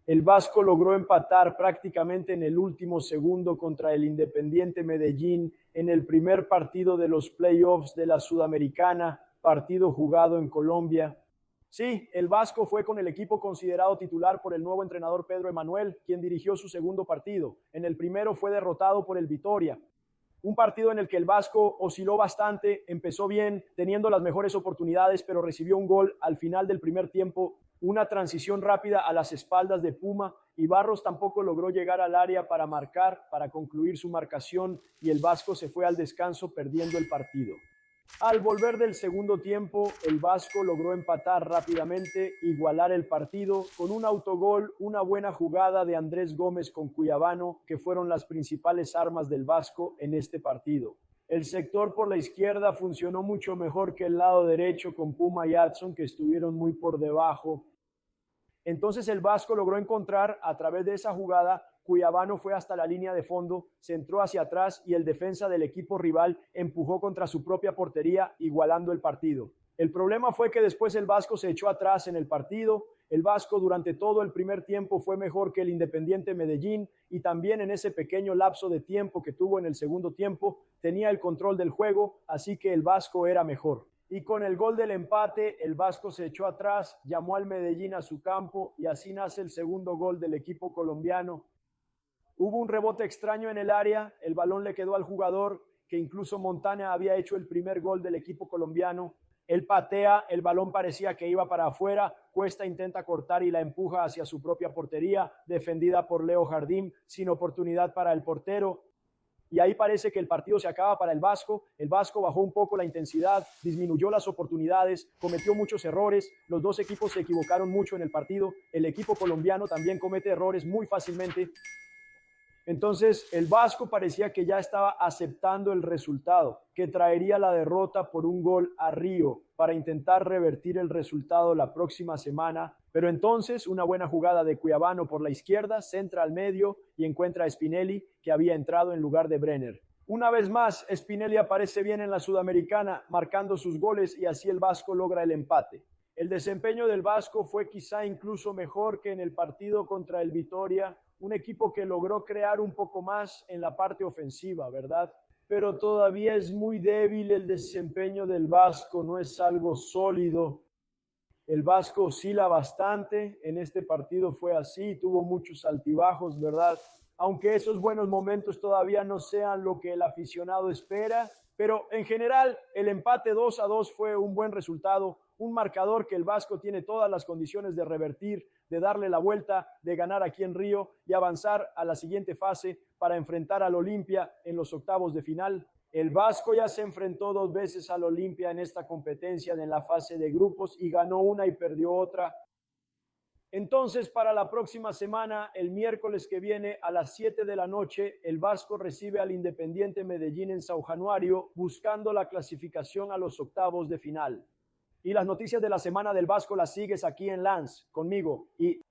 El Vasco logró empatar prácticamente en el último segundo contra el Independiente Medellín en el primer partido de los playoffs de la Sudamericana, partido jugado en Colombia. Sí, el Vasco fue con el equipo considerado titular por el nuevo entrenador Pedro Emanuel, quien dirigió su segundo partido. En el primero fue derrotado por el Vitória. Un partido en el que el Vasco osciló bastante, empezó bien, teniendo las mejores oportunidades, pero recibió un gol al final del primer tiempo, una transición rápida a las espaldas de Puma, y Barros tampoco logró llegar al área para marcar, para concluir su marcación, y el Vasco se fue al descanso perdiendo el partido. Al volver del segundo tiempo, el Vasco logró empatar rápidamente, igualar el partido con un autogol, una buena jugada de Andrés Gómez con Cuiabano, que fueron las principales armas del Vasco en este partido. El sector por la izquierda funcionó mucho mejor que el lado derecho con Puma y Adson, que estuvieron muy por debajo. Entonces el Vasco logró encontrar a través de esa jugada. Cuiabano fue hasta la línea de fondo, centró hacia atrás y el defensa del equipo rival empujó contra su propia portería, igualando el partido. El problema fue que después el Vasco se echó atrás en el partido. El Vasco durante todo el primer tiempo fue mejor que el Independiente Medellín, y también en ese pequeño lapso de tiempo que tuvo en el segundo tiempo tenía el control del juego, así que el Vasco era mejor. Y con el gol del empate, el Vasco se echó atrás, llamó al Medellín a su campo y así nace el segundo gol del equipo colombiano. Hubo un rebote extraño en el área, el balón le quedó al jugador, que incluso Montana había hecho el primer gol del equipo colombiano. Él patea, el balón parecía que iba para afuera, Cuesta intenta cortar y la empuja hacia su propia portería, defendida por Leo Jardín, sin oportunidad para el portero. Y ahí parece que el partido se acaba para el Vasco bajó un poco la intensidad, disminuyó las oportunidades, cometió muchos errores, los dos equipos se equivocaron mucho en el partido, el equipo colombiano también comete errores muy fácilmente. Entonces el Vasco parecía que ya estaba aceptando el resultado, que traería la derrota por un gol a Río para intentar revertir el resultado la próxima semana. Pero entonces una buena jugada de Cuiabano por la izquierda, centra al medio y encuentra a Spinelli, que había entrado en lugar de Brenner. Una vez más, Spinelli aparece bien en la Sudamericana, marcando sus goles, y así el Vasco logra el empate. El desempeño del Vasco fue quizá incluso mejor que en el partido contra el Vitória, un equipo que logró crear un poco más en la parte ofensiva, ¿verdad? Pero todavía es muy débil el desempeño del Vasco, no es algo sólido. El Vasco oscila bastante, en este partido fue así, tuvo muchos altibajos, ¿verdad? Aunque esos buenos momentos todavía no sean lo que el aficionado espera, pero en general el empate 2-2 fue un buen resultado, un marcador que el Vasco tiene todas las condiciones de revertir, de darle la vuelta, de ganar aquí en Río y avanzar a la siguiente fase para enfrentar al Olimpia en los octavos de final. El Vasco ya se enfrentó dos veces al Olimpia en esta competencia en la fase de grupos y ganó una y perdió otra. Entonces, para la próxima semana, el miércoles que viene a las 7 de la noche, el Vasco recibe al Independiente Medellín en São Januario, buscando la clasificación a los octavos de final. Y las noticias de la semana del Vasco las sigues aquí en Lance, conmigo. Y